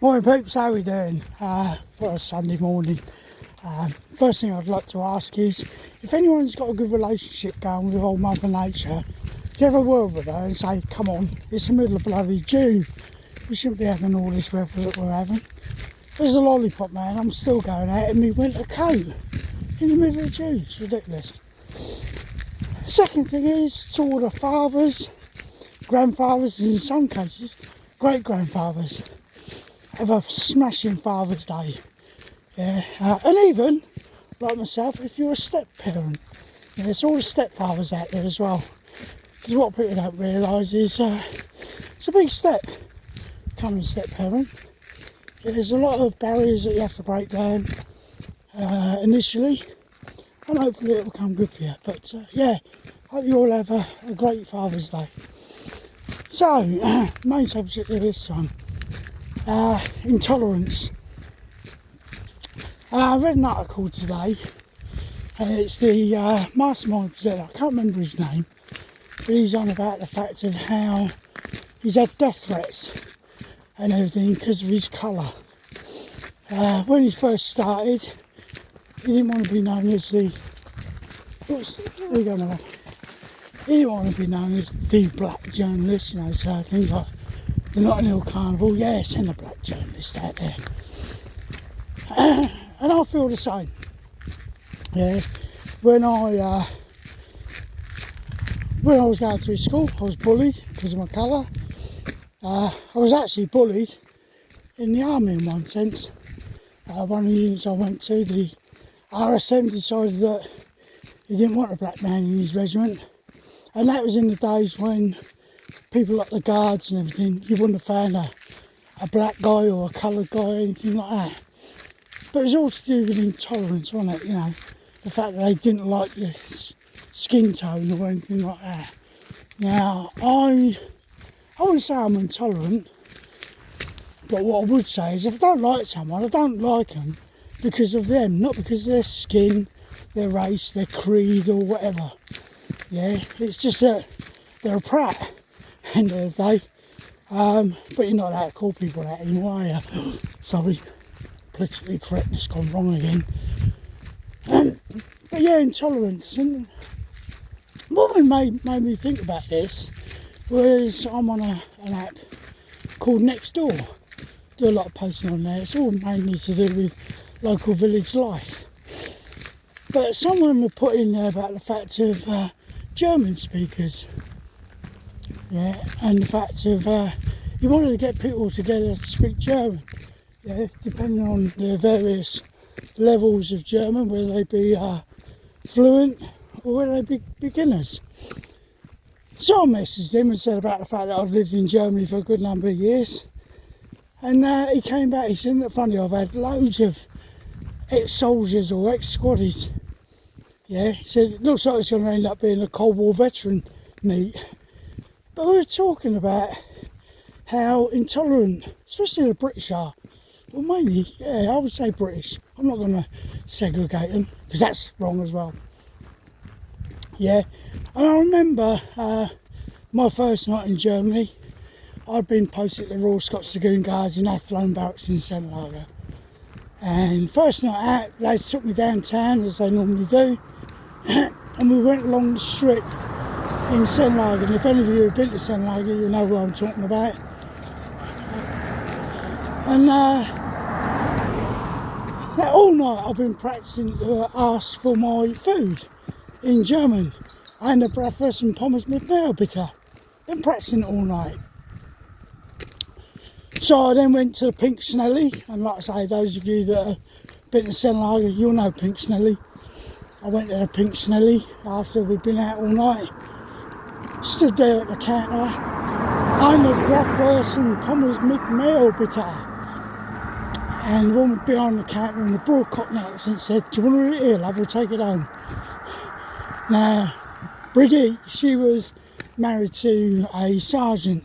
Morning peeps, how are we doing? For a Sunday morning. First thing I'd like to ask is, if anyone's got a good relationship going with old Mother Nature, do you have a word with her and say, come on, it's the middle of bloody June, we shouldn't be having all this weather that we're having. There's a lollipop, man, I'm still going out in my winter coat in the middle of June, it's ridiculous. Second thing is, to all the fathers, grandfathers, and in some cases, great-grandfathers, have a smashing Father's Day. Yeah, and even, like myself, if you're a step-parent, there's all the stepfathers out there as well. Because what people don't realise is, it's a big step, becoming a step-parent. There's a lot of barriers that you have to break down initially, and hopefully it will come good for you. But yeah, hope you all have a great Father's Day. So, main subject of this one. Intolerance. I read an article today, and it's the mastermind presenter, I can't remember his name, but he's on about the fact of how he's had death threats and everything because of his colour. When he first started, he didn't want to be known as the... Oops, where are you going, my love? He didn't want to be known as the black journalist, you know, so things like the Notting Hill Carnival, yeah, send a black journalist out there. And I feel the same. Yeah, when I was going through school, I was bullied because of my colour. I was actually bullied in the army in one sense. One of the units I went to, the RSM decided that he didn't want a black man in his regiment. And that was in the days when people like the guards and everything, you wouldn't have found a black guy or a coloured guy or anything like that. But it was all to do with intolerance, wasn't it? You know, the fact that they didn't like your skin tone or anything like that. Now, I wouldn't say I'm intolerant, but what I would say is if I don't like someone, I don't like them because of them, not because of their skin, their race, their creed or whatever. Yeah, it's just that they're a prat. End of the day, but you're not allowed to call people that anymore, are you? Sorry, politically correctness gone wrong again. But yeah, intolerance. And what made me think about this was I'm on an app called Nextdoor. Do a lot of posting on there. It's all mainly to do with local village life. But someone had put in there about the fact of German speakers. Yeah, and the fact of you wanted to get people together to speak German, yeah, depending on their various levels of German, whether they be fluent or whether they be beginners. So I messaged him and said about the fact that I'd lived in Germany for a good number of years, and he came back, he said, isn't it funny, I've had loads of ex-soldiers or ex-squaddies. Yeah, he said, it looks like it's going to end up being a Cold War veteran meet. But we were talking about how intolerant, especially the British are. Well, mainly, yeah, I would say British. I'm not going to segregate them, because that's wrong as well. Yeah, and I remember my first night in Germany, I'd been posted at the Royal Scots Dragoon Guards in Athlone Barracks in St Lager. And first night out, they took me downtown, as they normally do, and we went along the strip in St Lager, and if any of you have been to St Lager, you know what I'm talking about. And all night I've been practicing to ask for my food in German. And the breakfast and Pommes mit Mehl bitte. Been practicing it all night. So I then went to the Pink Snelly, and like I say, those of you that have been to St Lager, you'll know Pink Snelly. I went to the Pink Snelly after we'd been out all night. Stood there at the counter, I'm the breakfast and Pommes mit Mehl bitte. And the woman behind the counter in a broad Cockney accent said, do you want to eat it here, love, or take it home? Now, Brigitte, she was married to a sergeant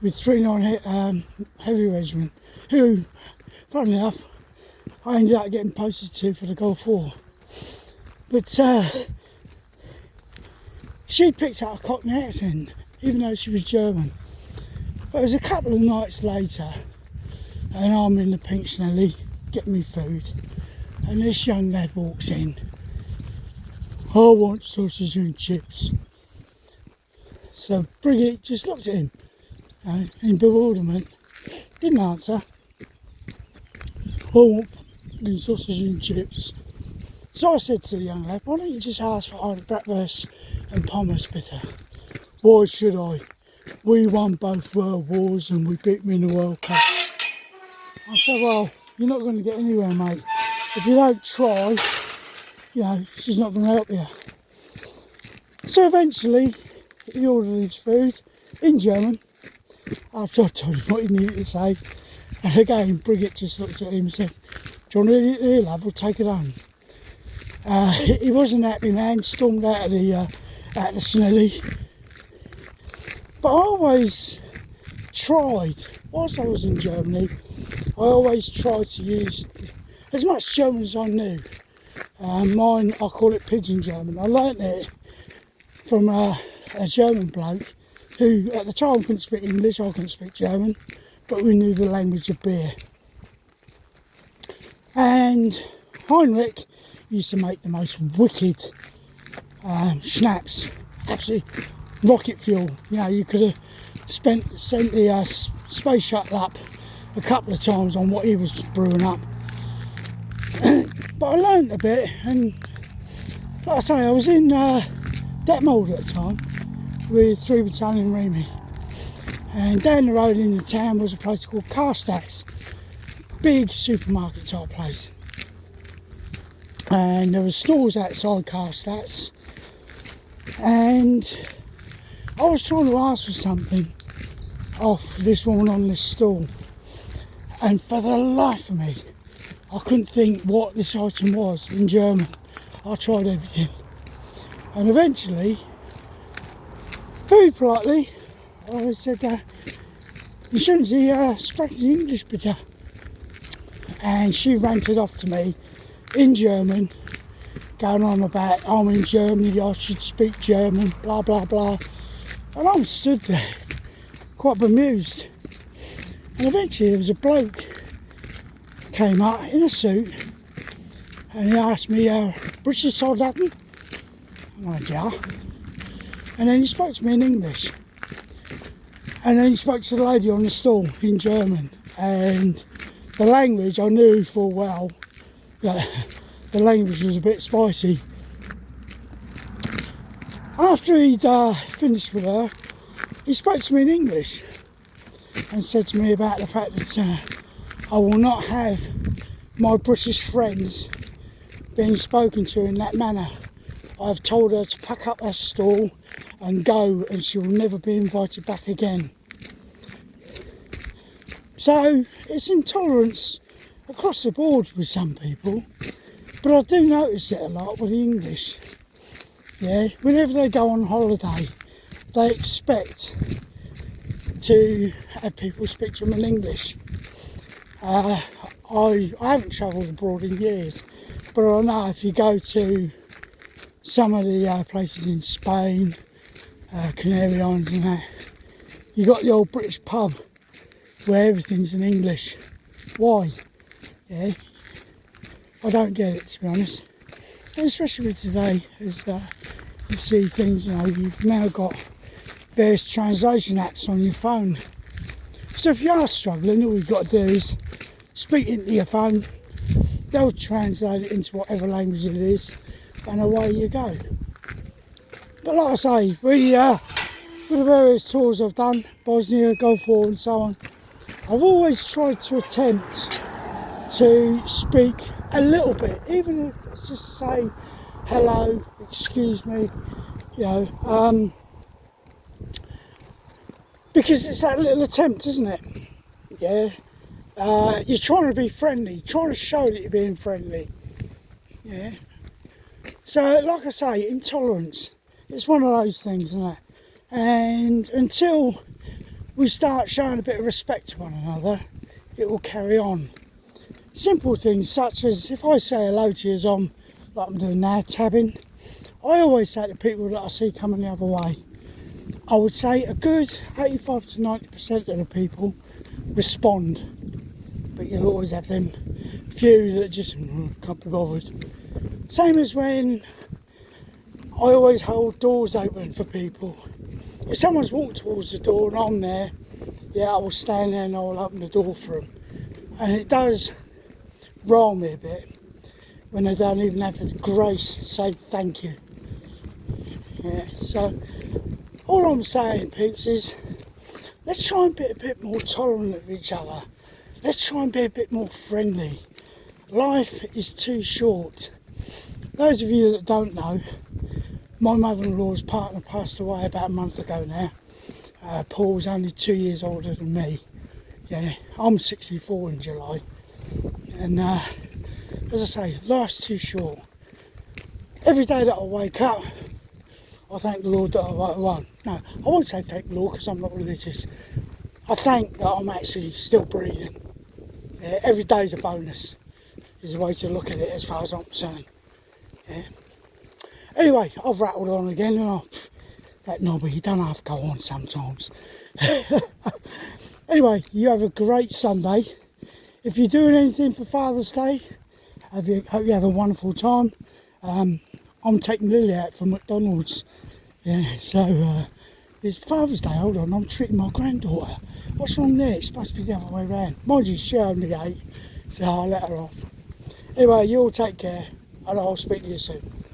with 39 Heavy Regiment, who, funnily enough, I ended up getting posted to for the Gulf War. But she picked up a Cockney accent, even though she was German. But it was a couple of nights later, and I'm in the Pink Snelly getting me food, and this young lad walks in. I want sausage and chips. So Bridget just looked at him in bewilderment, didn't answer. I want the sausage and chips. So I said to the young lad, why don't you just ask for either breakfast and Thomas bitter? Why should I? We won both world wars and we beat them in the World Cup. I said, well, you're not going to get anywhere, mate. If you don't try, she's not going to help you. So eventually, he ordered his food in German, after I told him what he needed to say. And again, Bridget just looked at him and said, do you want to eat it here, love? We'll take it home. He wasn't a happy man, stormed out of the Snelly. But I always tried, whilst I was in Germany, I always tried to use as much German as I knew. Mine, I call it Pigeon German. I learnt it from a German bloke who at the time couldn't speak English, I couldn't speak German, but we knew the language of beer. And Heinrich used to make the most wicked schnapps, absolutely rocket fuel. You could have sent the space shuttle up a couple of times on what he was brewing up. But I learned a bit, and like I say, I was in Detmold at the time with 3 Battalion Remy, and down the road in the town was a place called Karstad's, big supermarket type place, and there were stores outside Karstad's, and I was trying to ask for something off this woman on this stall, and for the life of me I couldn't think what this item was in German. I tried everything, and eventually, very politely, I said, entschuldigen Sie, sprechen Sie English bitte? And she ranted off to me in German, going on about I'm in Germany, I should speak German, blah blah blah. And I'm stood there, quite bemused. And eventually there was a bloke came up in a suit, and he asked me, British Soldaten? I went, yeah. And then he spoke to me in English. And then he spoke to the lady on the stall in German. And the language, I knew full well that the language was a bit spicy. After he'd finished with her, he spoke to me in English and said to me about the fact that I will not have my British friends being spoken to in that manner. I've told her to pack up her stall and go, and she will never be invited back again. So it's intolerance across the board with some people, but I do notice it a lot with the English. Yeah, whenever they go on holiday, they expect to have people speak to them in English. I haven't travelled abroad in years, but I know if you go to some of the places in Spain, Canary Islands and that, you got the old British pub where everything's in English. Why? Yeah, I don't get it, to be honest. And especially with today, as you see things, you've now got various translation apps on your phone. So if you are struggling, all you've got to do is speak into your phone, they'll translate it into whatever language it is, and away you go. But like I say, with the various tours I've done, Bosnia, Gulf War and so on, I've always tried to attempt to speak a little bit, even if it's just to say hello, excuse me, because it's that little attempt, isn't it? Yeah. You're trying to be friendly, trying to show that you're being friendly. Yeah. So, like I say, intolerance, it's one of those things, isn't it? And until we start showing a bit of respect to one another, it will carry on. Simple things such as, if I say hello to you as like I'm doing now, tabbing, I always say to people that I see coming the other way, I would say a good 85 to 90% of the people respond, but you'll always have them few that just can't be bothered. Same as when I always hold doors open for people. If someone's walked towards the door and I'm there, yeah, I will stand there and I will open the door for them. And it does roll me a bit when they don't even have the grace to say thank you. Yeah, so all I'm saying, peeps, is let's try and be a bit more tolerant of each other. Let's try and be a bit more friendly. Life is too short. Those of you that don't know, my mother-in-law's partner passed away about a month ago now. Paul's only 2 years older than me. Yeah, I'm 64 in July. And as I say, life's too short. Every day that I wake up, I thank the Lord that I won't say thank the Lord because I'm not religious. I thank that I'm actually still breathing. Yeah, every day's a bonus, is a way to look at it as far as I'm concerned. Yeah. Anyway, I've rattled on again. That knobby, you don't have to go on sometimes. Anyway, you have a great Sunday. If you're doing anything for Father's Day, hope you have a wonderful time. I'm taking Lily out for McDonald's. Yeah, so it's Father's Day. Hold on, I'm treating my granddaughter. What's wrong there? It's supposed to be the other way around. Mind you, she opened the gate, so I'll let her off. Anyway, you all take care, and I'll speak to you soon.